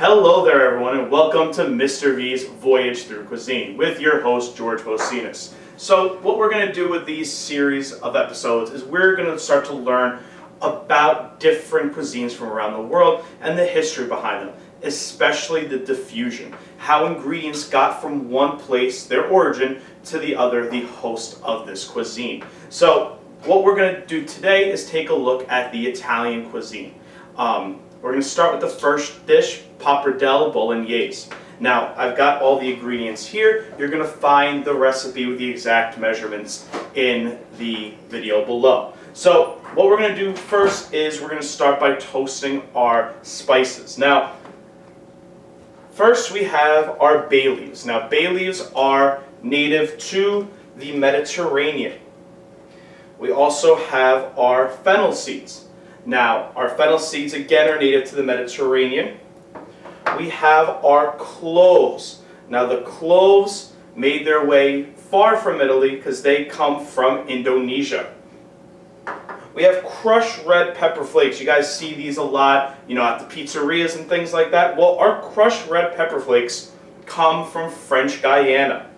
Hello there everyone and welcome to Mr. V's Voyage Through Cuisine with your host George Vocinas. So what we're going to do with these series of episodes is we're going to start to learn about different cuisines from around the world and the history behind them, especially the diffusion, how ingredients got from one place, their origin, to the other, the host of this cuisine. So what we're going to do today is take a look at the Italian cuisine. We're going to start with the first dish, pappardelle bolognese. Now, I've got all the ingredients here. You're going to find the recipe with the exact measurements in the video below. So, what we're going to do first is we're going to start by toasting our spices. Now, first we have our bay leaves. Now, bay leaves are native to the Mediterranean. We also have our fennel seeds. Now, our fennel seeds again are native to the Mediterranean. We have our cloves. Now, the cloves made their way far from Italy because they come from Indonesia. We have crushed red pepper flakes. You guys see these a lot, at the pizzerias and things like that. Well, our crushed red pepper flakes come from French Guiana.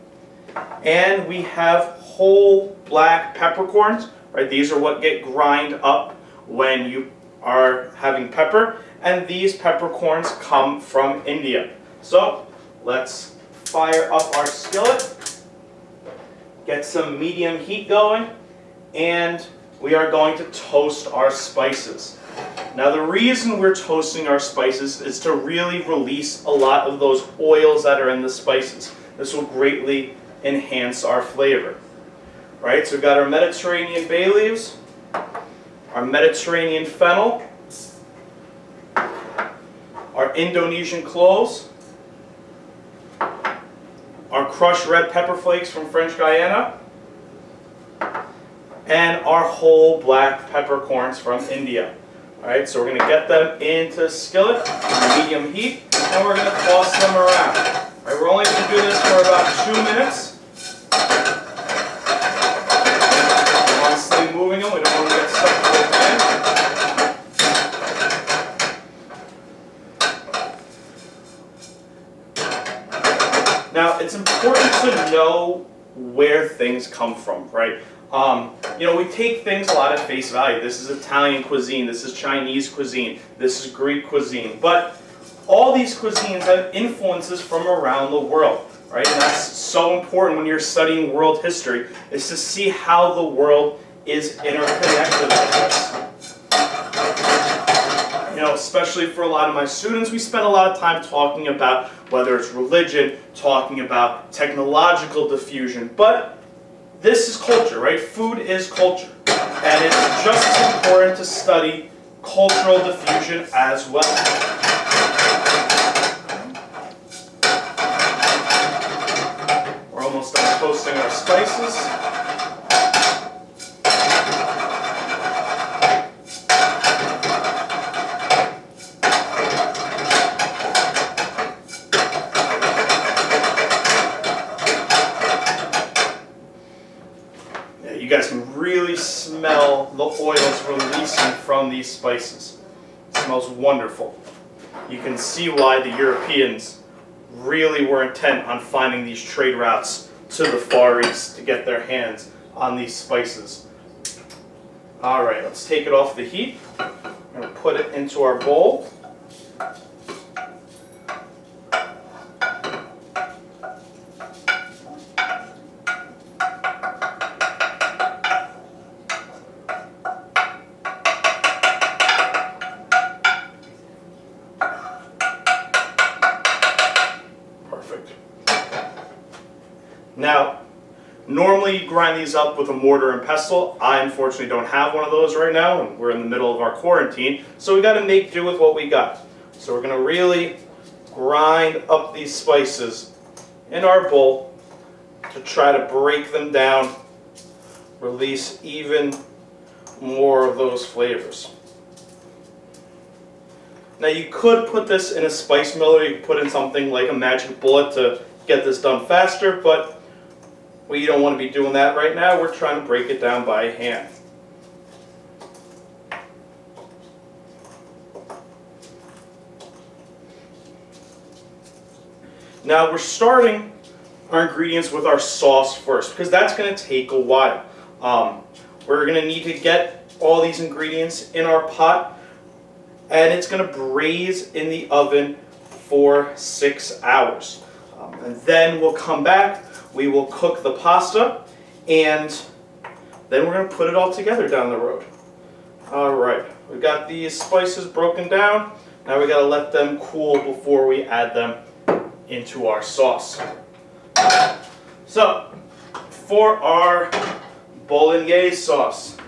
And we have whole black peppercorns, right? These are what get ground up when you are having pepper, and these peppercorns come from India. So let's fire up our skillet, get some medium heat going, and we are going to toast our spices. Now, the reason we're toasting our spices is to really release a lot of those oils that are in the spices. This will greatly enhance our flavor. Right, so we've got our Mediterranean bay leaves, our Mediterranean fennel, our Indonesian cloves, our crushed red pepper flakes from French Guiana, and our whole black peppercorns from India. Alright, so we're going to get them into a skillet, medium heat, and we're going to toss them around. Alright, we're only going to do this for about 2 minutes. Constantly moving them, we don't want to get stuck to the pan. Now, it's important to know where things come from, right? We take things a lot at face value. This is Italian cuisine, this is Chinese cuisine, this is Greek cuisine. But all these cuisines have influences from around the world, right? And that's so important when you're studying world history, is to see how the world is interconnected with this. Especially for a lot of my students, we spend a lot of time talking about whether it's religion, talking about technological diffusion, but this is culture, right? Food is culture. And it's just as important to study cultural diffusion as well. We're almost done toasting our spices. You guys can really smell the oils releasing from these spices. It smells wonderful. You can see why the Europeans really were intent on finding these trade routes to the Far East to get their hands on these spices. Alright, let's take it off the heat. I'm going to put it into our bowl. Now, normally you grind these up with a mortar and pestle. I unfortunately don't have one of those right now, and we're in the middle of our quarantine, so we got to make do with what we got. So we're going to really grind up these spices in our bowl to try to break them down, release even more of those flavors. Now, you could put this in a spice miller, you could put in something like a magic bullet to get this done faster, but we don't want to be doing that right now. We're trying to break it down by hand. Now we're starting our ingredients with our sauce first because that's going to take a while. We're going to need to get all these ingredients in our pot, and it's going to braise in the oven for 6 hours. And then we'll come back, we will cook the pasta, and then we're going to put it all together down the road. Alright, we've got these spices broken down. Now we got to let them cool before we add them into our sauce. So, for our bolognese sauce,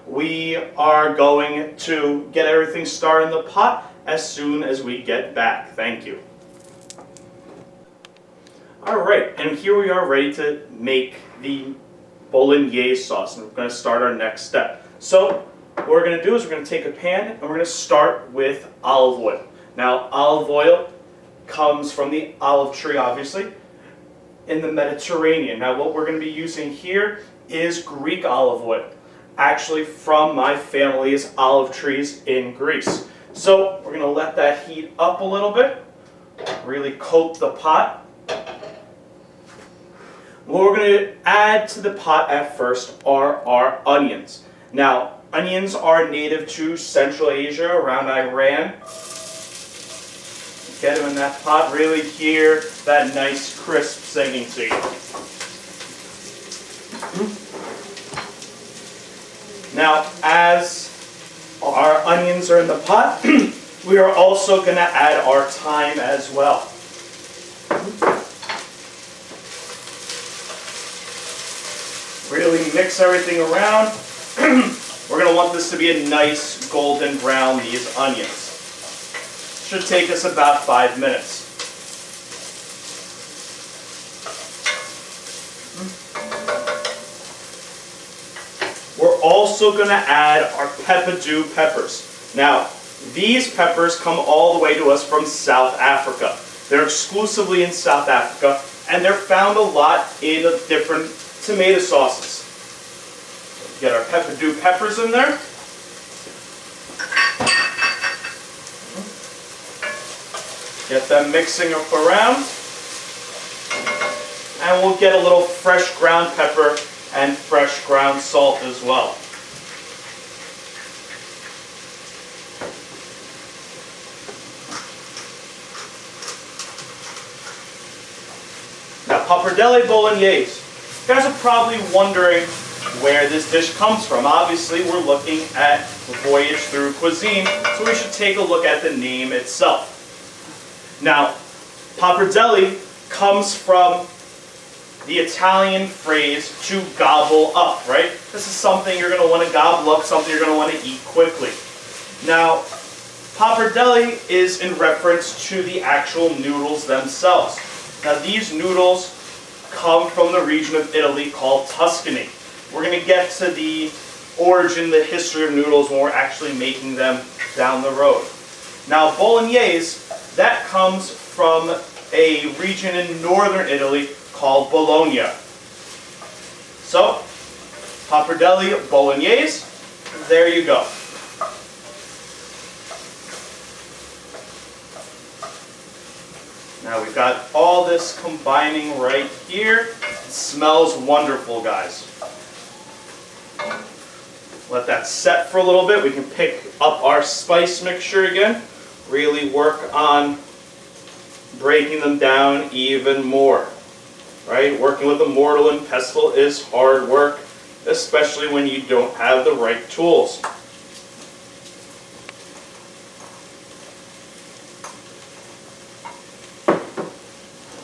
we are going to get everything started in the pot as soon as we get back. Thank you. Alright, and here we are ready to make the bolognese sauce, and we're going to start our next step. So what we're going to do is we're going to take a pan and we're going to start with olive oil. Now olive oil comes from the olive tree, obviously, in the Mediterranean. Now what we're going to be using here is Greek olive oil, actually from my family's olive trees in Greece. So we're going to let that heat up a little bit, really coat the pot. What we're going to add to the pot at first are our onions. Now, onions are native to Central Asia, around Iran. Get them in that pot, really hear that nice crisp singing to you. Now, as our onions are in the pot, we are also going to add our thyme as well. Really mix everything around. We're going to want this to be a nice golden brown, these onions. Should take us about 5 minutes. We're also going to add our Peppadew peppers. Now, these peppers come all the way to us from South Africa. They're exclusively in South Africa, and they're found a lot in different tomato sauces. Get our Peppadew peppers in there. Get them mixing up around. And we'll get a little fresh ground pepper and fresh ground salt as well. Now, pappardelle bolognese. You guys are probably wondering where this dish comes from. Obviously, we're looking at Voyage through Cuisine, so we should take a look at the name itself. Now, pappardelle comes from the Italian phrase to gobble up, right? This is something you're going to want to gobble up, something you're going to want to eat quickly. Now, pappardelle is in reference to the actual noodles themselves. Now, these noodles come from the region of Italy called Tuscany. We're going to get to the origin, the history of noodles when we're actually making them down the road. Now, bolognese, that comes from a region in northern Italy called Bologna. So, pappardelle bolognese, there you go. Now we've got all this combining right here. It smells wonderful, guys. Let that set for a little bit. We can pick up our spice mixture again. Really work on breaking them down even more. Right? Working with a mortar and pestle is hard work, especially when you don't have the right tools.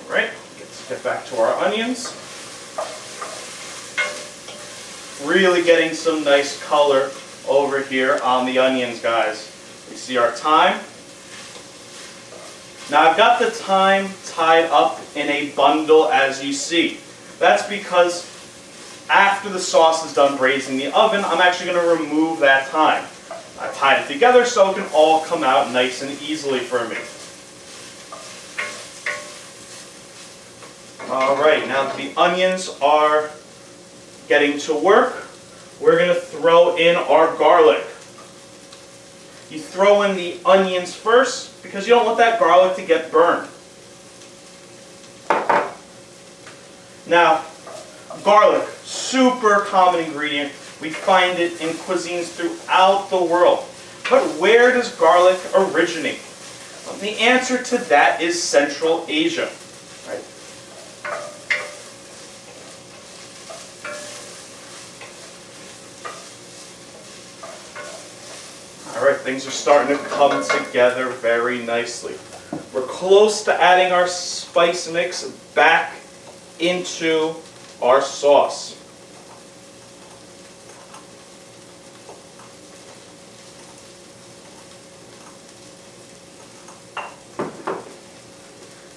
Alright, let's get back to our onions. Really getting some nice color over here on the onions, guys. We see our thyme. Now I've got the thyme tied up in a bundle, as you see. That's because after the sauce is done braising in the oven, I'm actually going to remove that thyme. I've tied it together so it can all come out nice and easily for me. Alright, now that the onions are getting to work, we're going to throw in our garlic. You throw in the onions first because you don't want that garlic to get burned. Now, garlic, super common ingredient. We find it in cuisines throughout the world. But where does garlic originate? Well, the answer to that is Central Asia. Right? All right, things are starting to come together very nicely. We're close to adding our spice mix back into our sauce.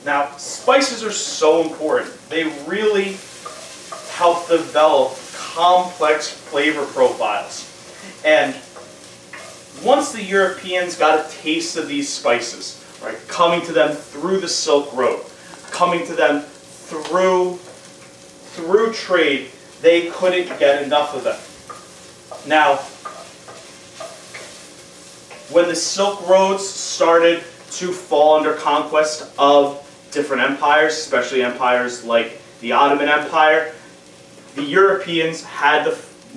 Now, spices are so important. They really help develop complex flavor profiles. And once the Europeans got a taste of these spices, right, coming to them through the Silk Road, coming to them through trade, they couldn't get enough of them. Now, when the Silk Roads started to fall under conquest of different empires, especially empires like the Ottoman Empire, the Europeans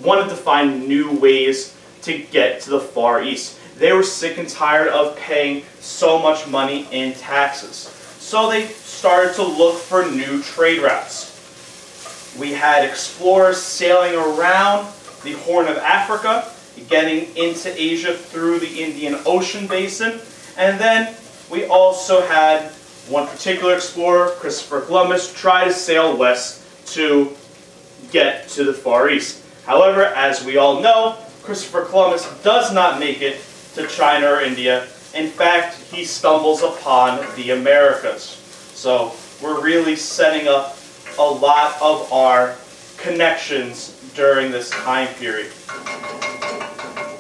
wanted to find new ways to get to the Far East. They were sick and tired of paying so much money in taxes. So they started to look for new trade routes. We had explorers sailing around the Horn of Africa, getting into Asia through the Indian Ocean basin. And then we also had one particular explorer, Christopher Columbus, try to sail west to get to the Far East. However, as we all know, Christopher Columbus does not make it to China or India. In fact, he stumbles upon the Americas. So we're really setting up a lot of our connections during this time period.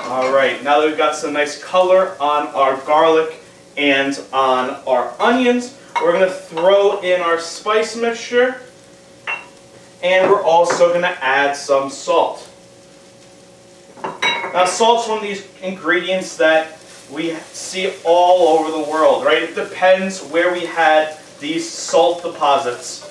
All right, now that we've got some nice color on our garlic and on our onions, we're going to throw in our spice mixture, and we're also going to add some salt. Now, salt's one of these ingredients that we see all over the world, right? It depends where we had these salt deposits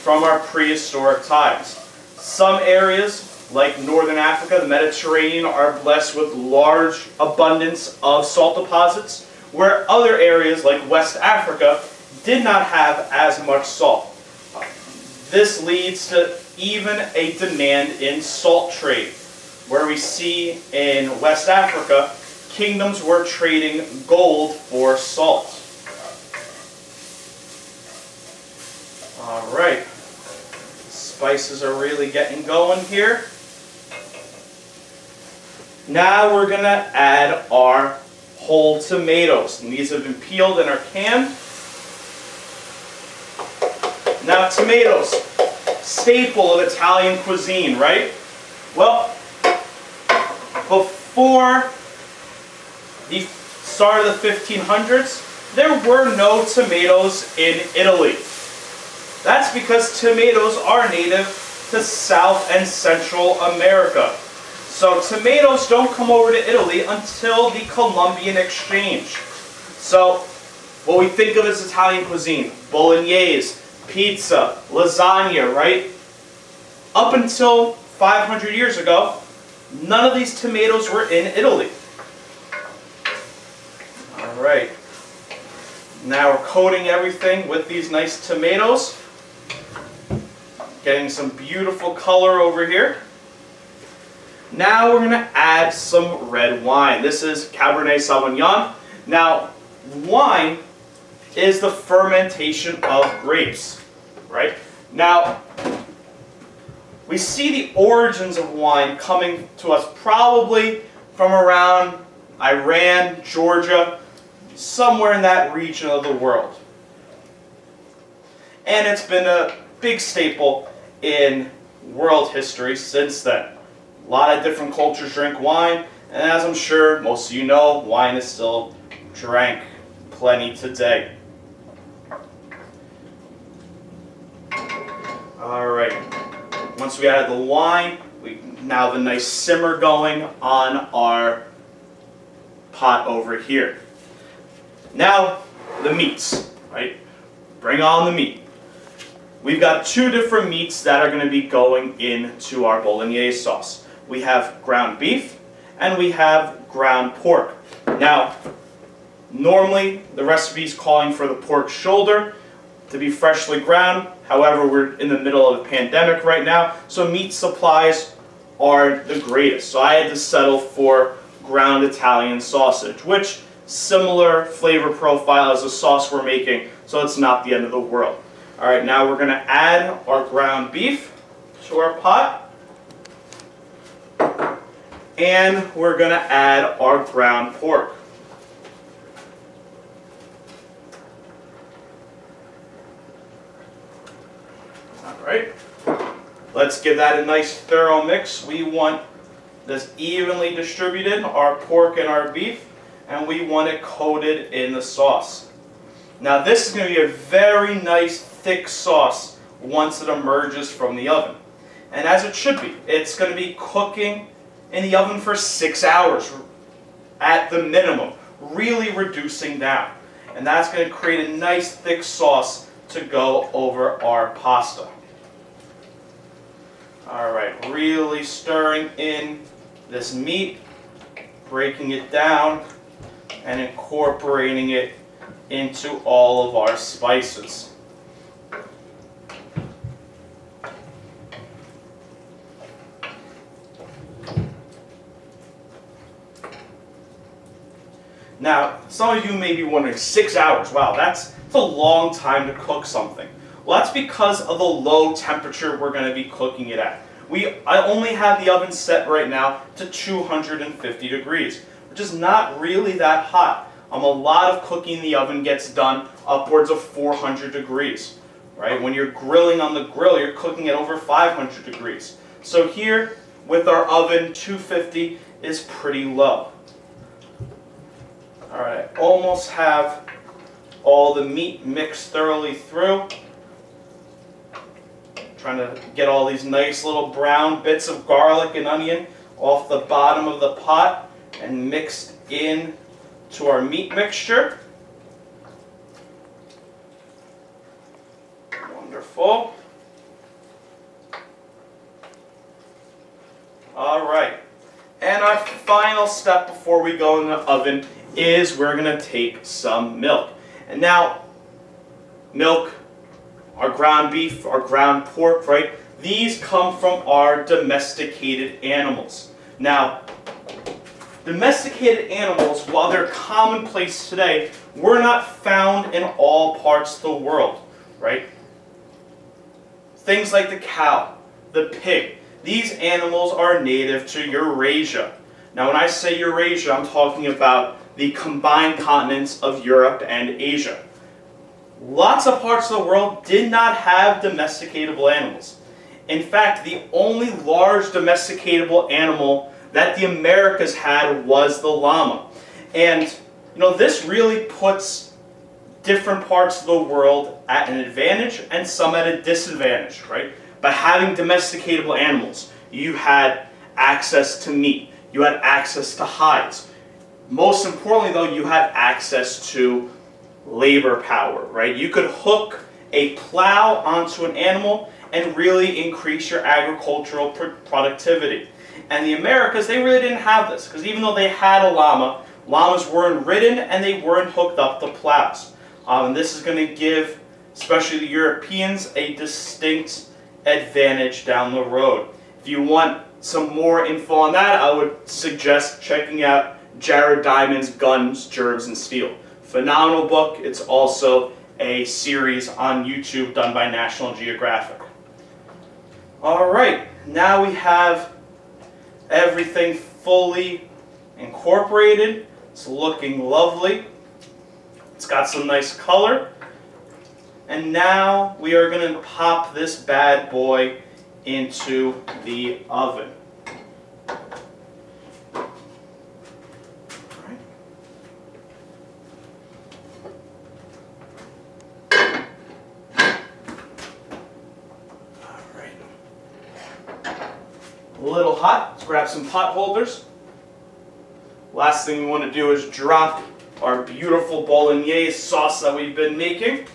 from our prehistoric times. Some areas, like Northern Africa, the Mediterranean, are blessed with large abundance of salt deposits, where other areas, like West Africa, did not have as much salt. This leads to even a demand in salt trade, where we see in West Africa, kingdoms were trading gold for salt. All right, spices are really getting going here. Now we're going to add our whole tomatoes. And these have been peeled in our can. Now, tomatoes, staple of Italian cuisine, right? Well, before the start of the 1500s, there were no tomatoes in Italy. That's because tomatoes are native to South and Central America. So tomatoes don't come over to Italy until the Columbian Exchange. So what we think of as Italian cuisine, bolognese, pizza, lasagna, right? Up until 500 years ago, none of these tomatoes were in Italy. All right. Now we're coating everything with these nice tomatoes. Getting some beautiful color over here. Now we're going to add some red wine. This is Cabernet Sauvignon. Now, wine is the fermentation of grapes, right? Now, we see the origins of wine coming to us probably from around Iran, Georgia, somewhere in that region of the world. And it's been a big staple in world history since then. A lot of different cultures drink wine, and as I'm sure most of you know, wine is still drank plenty today. All right, once we added the wine, we now have a nice simmer going on our pot over here. Now, the meats, right? Bring on the meat. We've got two different meats that are going to be going into our bolognese sauce. We have ground beef and we have ground pork. Now, normally the recipe is calling for the pork shoulder to be freshly ground. However, we're in the middle of a pandemic right now, so meat supplies are the greatest. So I had to settle for ground Italian sausage, which similar flavor profile as the sauce we're making, so it's not the end of the world. All right, now we're going to add our ground beef to our pot, and we're going to add our ground pork. All right, let's give that a nice thorough mix. We want this evenly distributed, our pork and our beef, and we want it coated in the sauce. Now this is going to be a very nice thick sauce once it emerges from the oven. And as it should be, it's going to be cooking in the oven for 6 hours at the minimum, really reducing down. And that's going to create a nice thick sauce to go over our pasta. All right, really stirring in this meat, breaking it down, and incorporating it into all of our spices. Now, some of you may be wondering, 6 hours, wow, that's a long time to cook something. Well, that's because of the low temperature we're going to be cooking it at. I only have the oven set right now to 250 degrees, which is not really that hot. A lot of cooking in the oven gets done upwards of 400 degrees, right? When you're grilling on the grill, you're cooking at over 500 degrees. So here, with our oven, 250 is pretty low. All right, almost have all the meat mixed thoroughly through. Trying to get all these nice little brown bits of garlic and onion off the bottom of the pot and mixed in to our meat mixture. Wonderful. All right, and our final step before we go in the oven is we're going to take some milk. And now, milk, our ground beef, our ground pork, right? These come from our domesticated animals. Now, domesticated animals, while they're commonplace today, were not found in all parts of the world, right? Things like the cow, the pig, these animals are native to Eurasia. Now, when I say Eurasia, I'm talking about the combined continents of Europe and Asia. Lots of parts of the world did not have domesticatable animals. In fact, the only large domesticatable animal that the Americas had was the llama. And this really puts different parts of the world at an advantage and some at a disadvantage, right? By having domesticatable animals, you had access to meat, you had access to hides. Most importantly, though, you had access to labor power, right? You could hook a plow onto an animal and really increase your agricultural productivity. And the Americas, they really didn't have this, because even though they had a llama, llamas weren't ridden and they weren't hooked up to plows. And this is going to give, especially the Europeans, a distinct advantage down the road. If you want some more info on that, I would suggest checking out Jared Diamond's Guns, Germs, and Steel. Phenomenal book. It's also a series on YouTube done by National Geographic. All right, now we have everything fully incorporated. It's looking lovely. It's got some nice color. And now we are going to pop this bad boy into the oven. A little hot. Let's grab some pot holders. Last thing we want to do is drop our beautiful bolognese sauce that we've been making.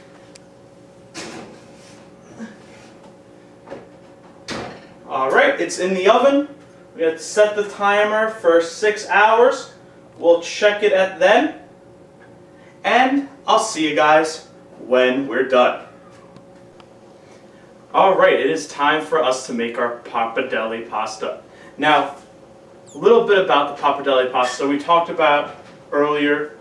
Alright, it's in the oven. We have to set the timer for 6 hours. We'll check it at then. And I'll see you guys when we're done. Alright, it is time for us to make our pappardelle pasta. Now, a little bit about the pappardelle pasta. We talked about earlier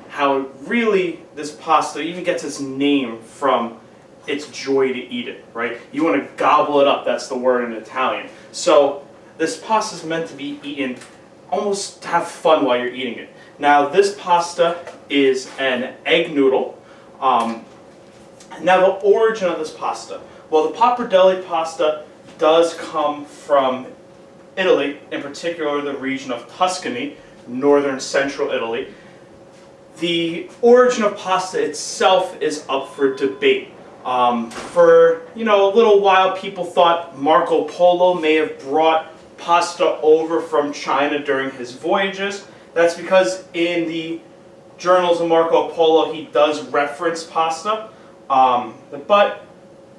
how really this pasta even gets its name from its joy to eat it, right? You want to gobble it up, that's the word in Italian. So this pasta is meant to be eaten almost to have fun while you're eating it. Now this pasta is an egg noodle. Now the origin of this pasta, well, the pappardelle pasta does come from Italy, in particular the region of Tuscany, northern central Italy. The origin of pasta itself is up for debate. For a little while, people thought Marco Polo may have brought pasta over from China during his voyages. That's because in the journals of Marco Polo, he does reference pasta. But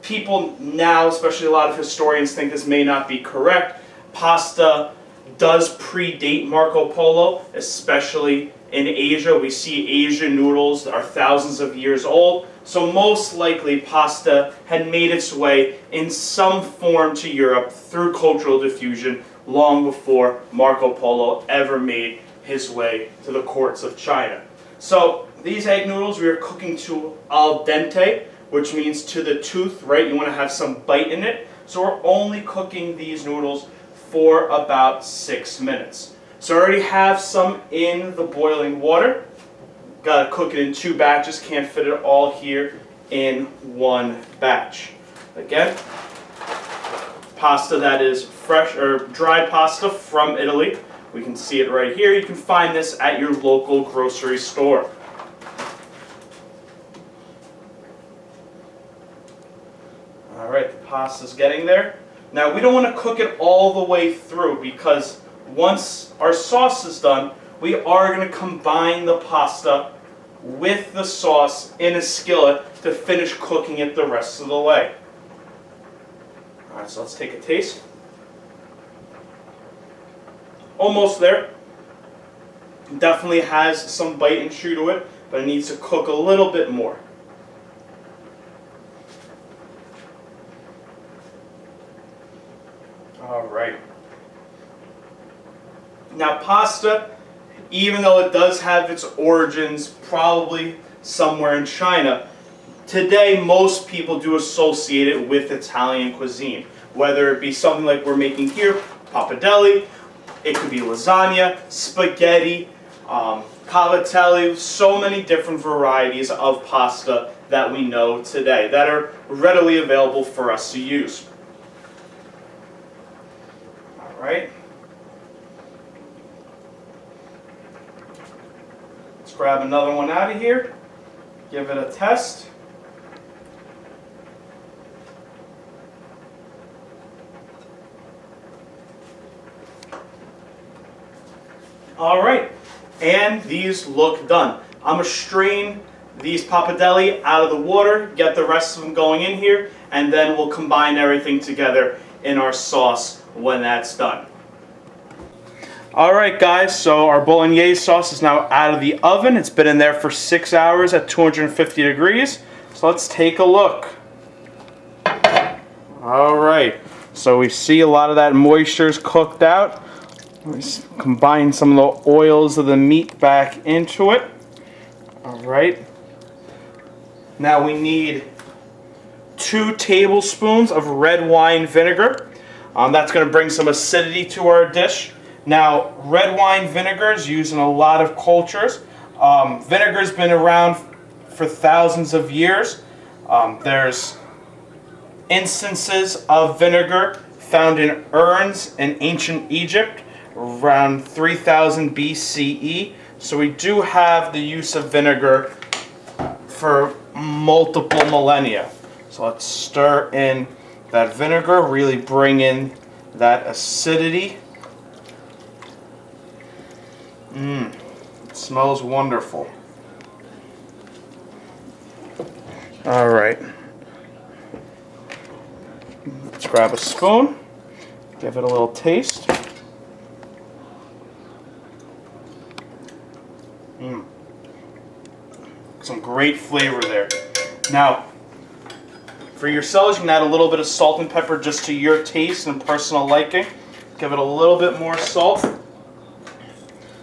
people now, especially a lot of historians, think this may not be correct. Pasta does predate Marco Polo, especially in Asia. We see Asian noodles that are thousands of years old. So most likely pasta had made its way in some form to Europe through cultural diffusion long before Marco Polo ever made his way to the courts of China. So these egg noodles we are cooking to al dente, which means to the tooth, right? You want to have some bite in it. So we're only cooking these noodles for about 6 minutes. So I already have some in the boiling water. Got to cook it in 2 batches, can't fit it all here in 1 batch. Again, pasta that is fresh or dry pasta from Italy. We can see it right here. You can find this at your local grocery store. Alright, the pasta's getting there. Now we don't want to cook it all the way through because once our sauce is done, we are going to combine the pasta with the sauce in a skillet to finish cooking it the rest of the way. Alright, so let's take a taste. Almost there. Definitely has some bite and chew to it, but it needs to cook a little bit more. Alright. Now pasta, even though it does have its origins probably somewhere in China, today most people do associate it with Italian cuisine. Whether it be something like we're making here, pappardelle, it could be lasagna, spaghetti, cavatelli, so many different varieties of pasta that we know today that are readily available for us to use. Alright. Let's grab another one out of here, give it a test. Alright, and these look done. I'm going to strain these pappardelle out of the water, get the rest of them going in here, and then we'll combine everything together in our sauce when that's done. Alright guys, so our bolognese sauce is now out of the oven. It's been in there for 6 hours at 250 degrees. So let's take a look. Alright, so we see a lot of that moisture is cooked out. Let's combine some of the oils of the meat back into it. Alright. Now we need 2 tablespoons of red wine vinegar. That's going to bring some acidity to our dish. Now, red wine vinegar is used in a lot of cultures. Vinegar's been around for thousands of years. There's instances of vinegar found in urns in ancient Egypt around 3000 BCE. So we do have the use of vinegar for multiple millennia. So let's stir in that vinegar, really bring in that acidity. It smells wonderful. All right. Let's grab a spoon, give it a little taste. Some great flavor there. Now, for yourselves, you can add a little bit of salt and pepper just to your taste and personal liking. Give it a little bit more salt.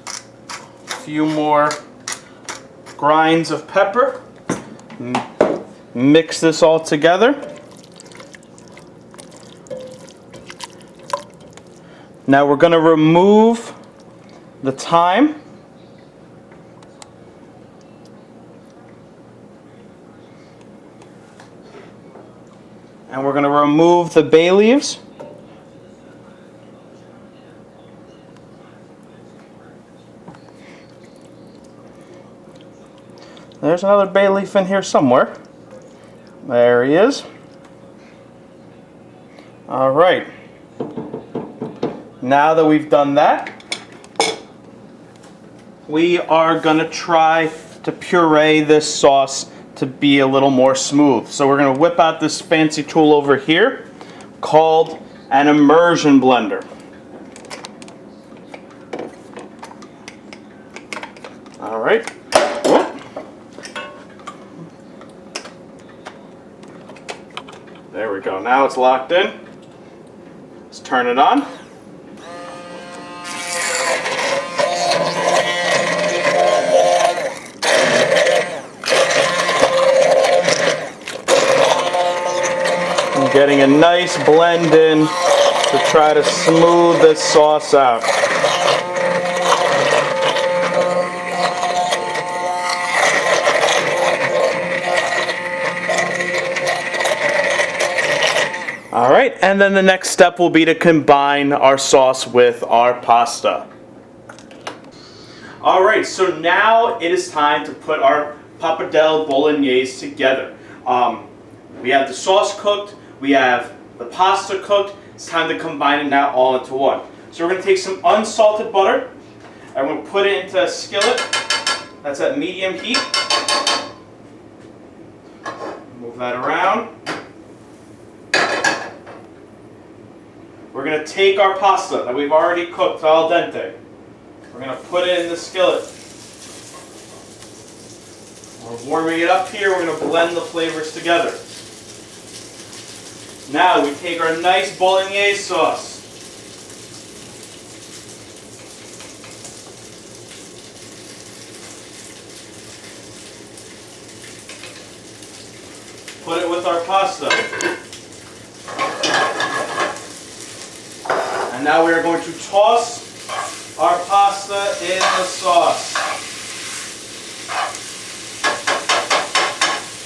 A few more grinds of pepper. Mix this all together. Now we're going to remove the thyme. And we're going to remove the bay leaves. There's another bay leaf in here somewhere. There he is. All right. Now that we've done that, we are going to try to puree this sauce to be a little more smooth. So we're going to whip out this fancy tool over here called an immersion blender. All right. There we go. Now it's locked in. Let's turn it on. I'm getting a nice blend in to try to smooth this sauce out. All right, and then the next step will be to combine our sauce with our pasta. All right, so now it is time to put our pappardelle bolognese together. We have the sauce cooked, we have the pasta cooked. It's time to combine it now all into one. So we're going to take some unsalted butter, and we're going to put it into a skillet that's at medium heat. Move that around. We're going to take our pasta that we've already cooked al dente. We're going to put it in the skillet. We're warming it up here. We're going to blend the flavors together. Now we take our nice bolognese sauce. Put it with our pasta. And now we are going to toss our pasta in the sauce.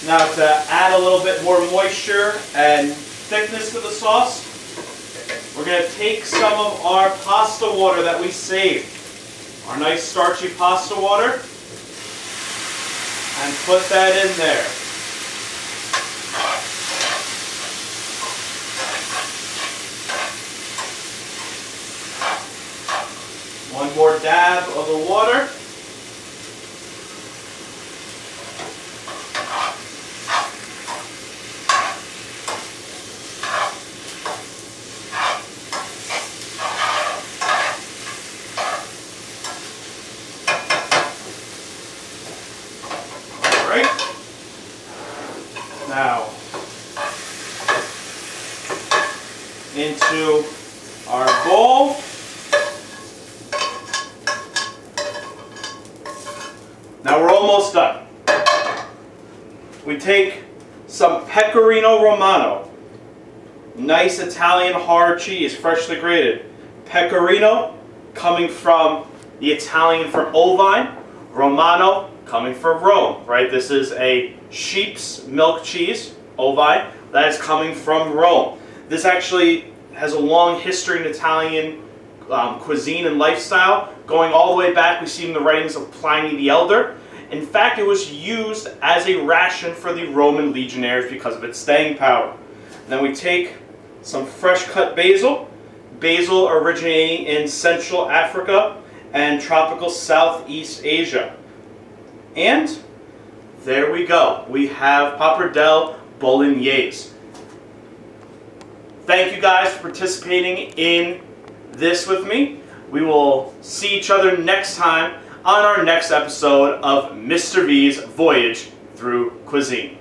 Now to add a little bit more moisture and thickness to the sauce, we're going to take some of our pasta water that we saved, our nice starchy pasta water, and put that in there. One more dab of the water. Now, into our bowl. Now we're almost done. We take some Pecorino Romano, nice Italian hard cheese, freshly grated. Pecorino coming from the Italian from ovine, Romano coming from Rome, right? This is a sheep's milk cheese, ovine, that is coming from Rome. This actually has a long history in Italian cuisine and lifestyle, going all the way back. We see in the writings of Pliny the Elder. In fact, it was used as a ration for the Roman legionaries because of its staying power. And then we take some fresh cut basil, basil originating in Central Africa and tropical Southeast Asia. And there we go. We have pappardelle bolognese. Thank you guys for participating in this with me. We will see each other next time on our next episode of Mr. V's Voyage through Cuisine.